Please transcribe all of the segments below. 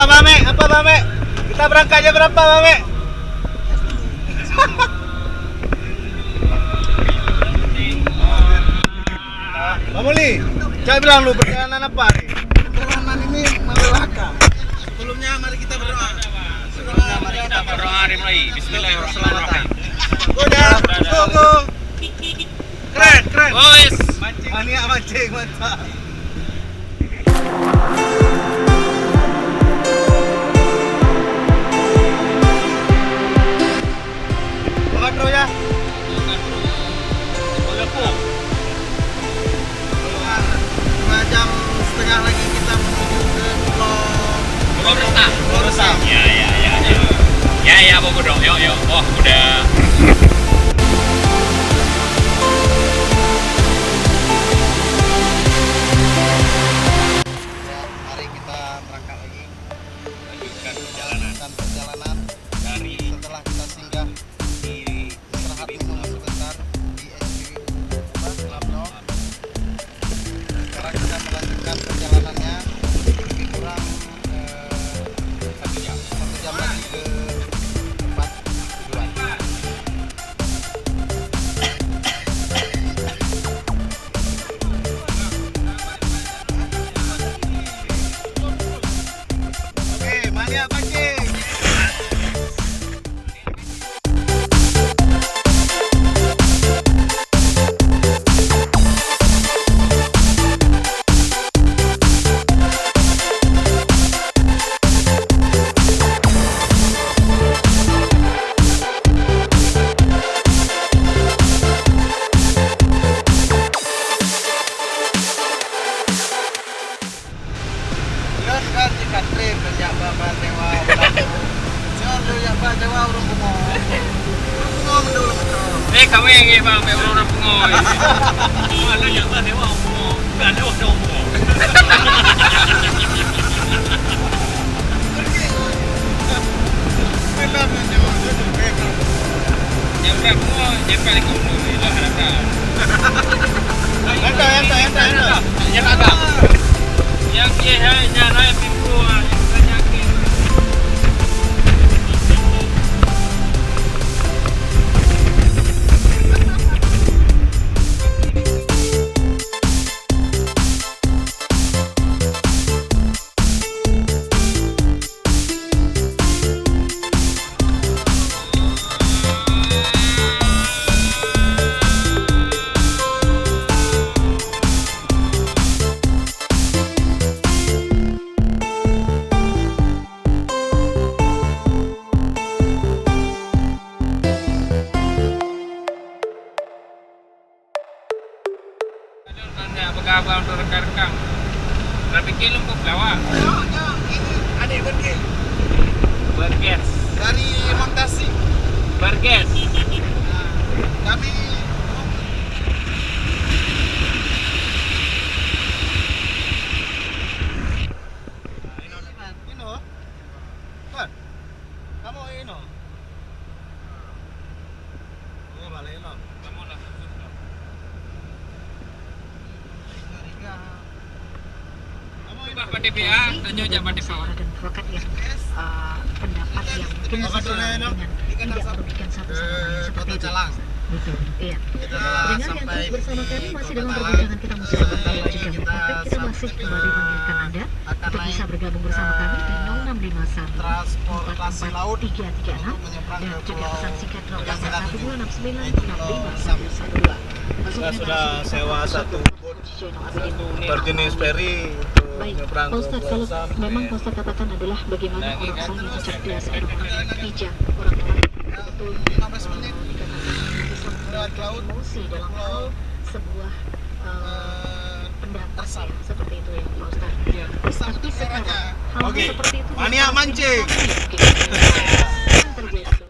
Mame? Apa Mame? Kita berangkatnya berapa Mame? Bang Muli, coba bilang lu perjalanan apa nih? Perjalanan ini melelahkan. Sebelumnya mari kita berdoa. Dimulai. Bismillahirrahmanirrahim. Udah, tunggu. Keren. Boys. Mania mancing, mantap. Bukan bro ya? 2 jam setengah lagi kita menuju ke Pulau Resam. Ya, bagus dong. Yuk. Oh, udah. Ya, mari kita berangkat lagi. Lanjutkan Lanjutkan perjalanan dari setelah kita singgah di istirahat minum sebentar di SPBU Labno. Sekarang kita melanjutkan perjalanannya lebih kurang 1 jam lagi ke tempat tujuan. Oke, mania mancing. Yun kan jika trip sejak Bapak Dewa Jangan lu yang Bapak Dewa urung bungo Bungo mendulu betul. kamu yang Bang, orang pengoy. Ada yang ada mau. Enggak ada orang mau. Yang berapa? Yang paling umum itu harapkan. Enter. Yang ada. Yang jalan pintu yang yakin. Apa untuk rekan-rekan? Berapa kilo kok bawa? Ini adik berge Berges. dari Montasi. Berges. Kami Ino. Kan? Kamu Ino. Oh, balik Ino. Kamu lah. Coba pada PA, tanya aja pada PA. Seorang advokat yang pendapat yang mungkin sesuai dengan tidak merugikan satu sama lain seperti itu. Betul, iya. Dengan yang terus bersama kami masih dalam perbincangan kita musik berkali juga Mepopet, kita masih kembali mengingatkan Anda untuk bisa bergabung bersama kami di 0651 transportasi laut 336 untuk menyeberang dan ke juga Pulau pesan singkat Itu 0812696512. Kita sudah sewa satu Baik, berjenis ferry untuk baik, nyebrang Pak ke Ustadz, Pulau kalau Sam. memang Pak Ustadz katakan adalah bagaimana Lagi kan? orang-orang yang cerdas, orang-orang yang bijak, orang-orang yang betul 15 menit lewat laut emosi dalam hal sebuah pendapat ya, seperti itu ya Pak Ustadz. Tapi sekarang hal Oke, seperti itu mania mancing. yang terjadi.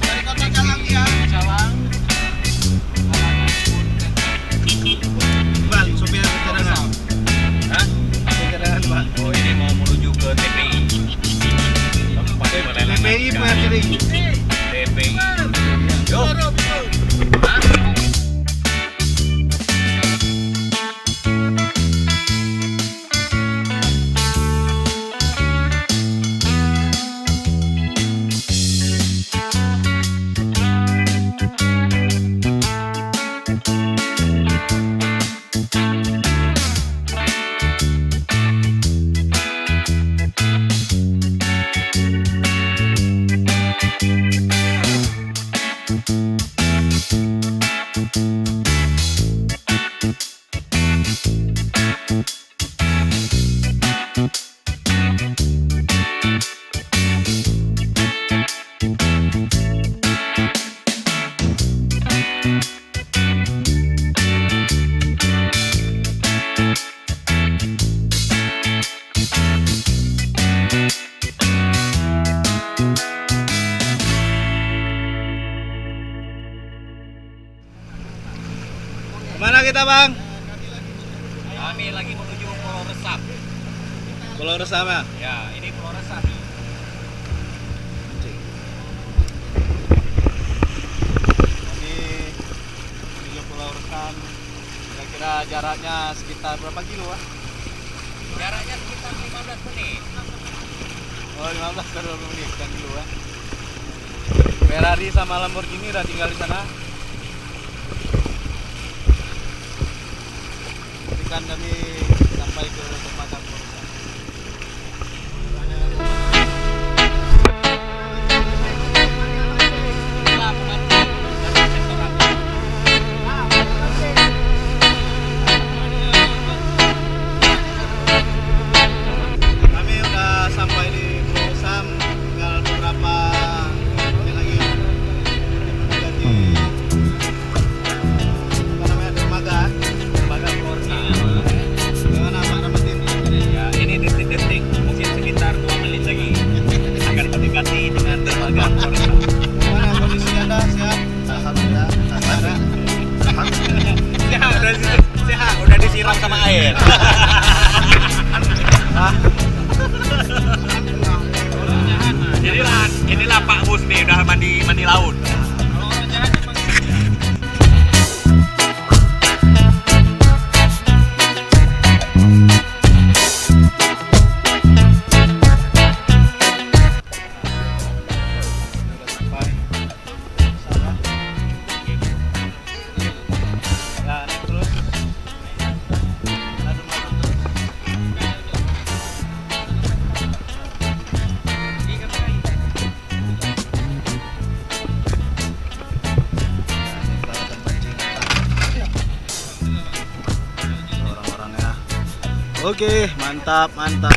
dari kota Calang ya. Bal, sopir cadangan. Hah? Sopir cadangan, Pak. Oh, ini mau menuju ke TPI. Tempat DPI. Yo. Mana kita bang? Kami lagi menuju Pulau Resap. Pulau Resap ya? Ya, ini Pulau Resap. Ini menuju Pulau Resap. Kira-kira jaraknya sekitar berapa kilo ah? Jaraknya sekitar 15 menit. Oh 15 ke 20 menit kan kilo ah. Ferrari sama Lamborghini udah tinggal di sana. Kan kami sampai ke tempat Pulau Resap. Kami udah sampai di Pulau Resap, tinggal beberapa menit lagi. Jadi apa namanya dermaga Pulau Resap. Gimana Pak Ramatin? Ya, ini detik-detik, mungkin sekitar 2 menit lagi akan mendekati dengan dermaga Pulau Resap. Gimana kondisi Anda sehat? Alhamdulillah. Sehat, udah disiram sama air. Ah, Inilah Pak Mus nih udah mandi laut. orang-orangnya. Oke, mantap, mantap.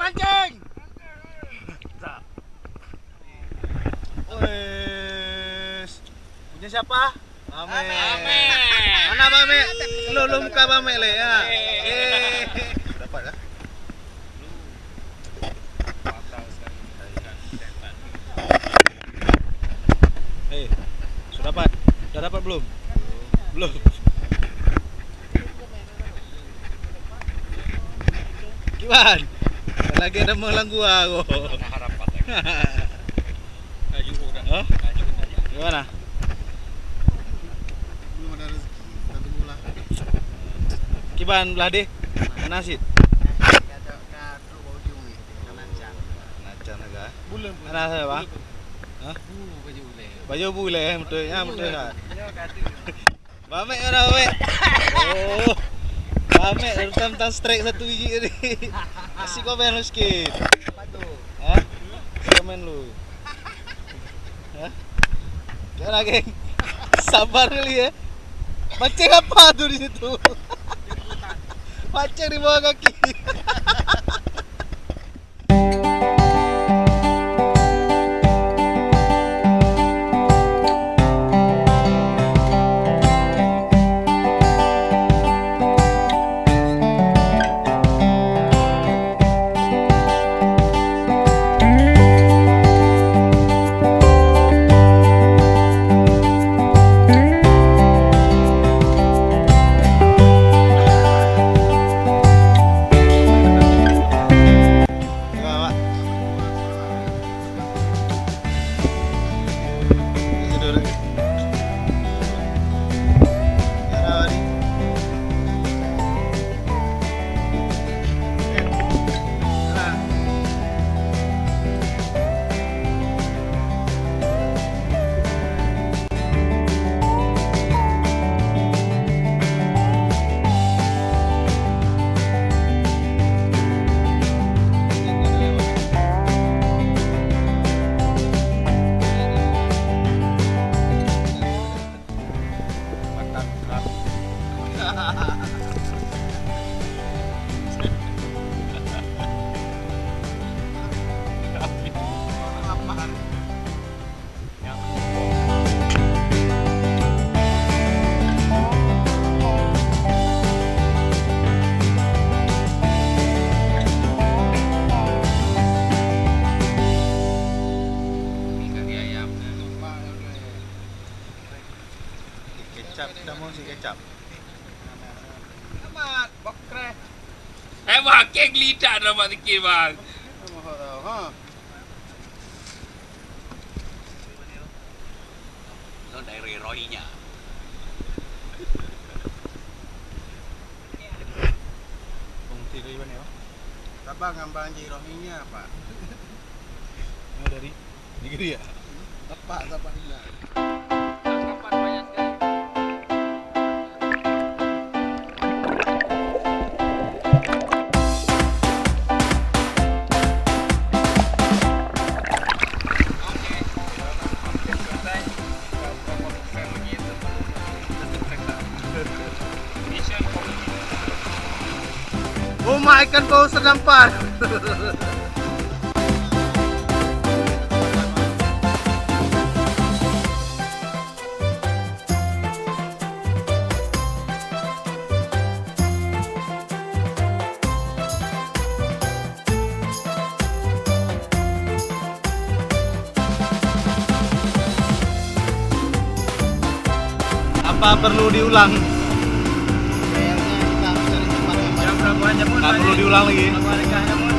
mancing. Wes. Punya siapa? Bame. Bame. Mana Bame? Lu muka Bame le ya. Dapat ya? Hei, sudah dapat? Sudah dapat belum? Belum. Kiwan, lagi ada melang gua kok. Harapan. Laju udah. Hah? Gimana? Belum ada rezeki, tapi mula. Kiban belah deh. Mana sih? Ada kado ujung ni. Nacan. Nacan agak. Bulan. Mana saya bang? Hah? Baju ule. Baju bule betul ya betul kan? Bame mana bame? Oh. Bame tentang strike satu biji ni. Kasih komen lu sikit. Apa tu? Hah? Komen lu. Hah? Jangan lagi. Sabar kali ya. Mancing apa tuh di situ? Mancing di bawah kaki. Kecap, kita mau si kecap. Amat, bokre. Bang, kek lidah dah mak sikit bang. Ha. Itu dari Roy-nya. Fungsi dari mana ya? Tabang ngambang jirohinya, Pak. Mau dari Nigeria. Tepat tabangnya. Oh my, ikan paus terdampar. Apa perlu diulang? Kayaknya kita harus cari tempat yang Jam berapa jam? Nggak perlu diulang lagi. Berapa jam?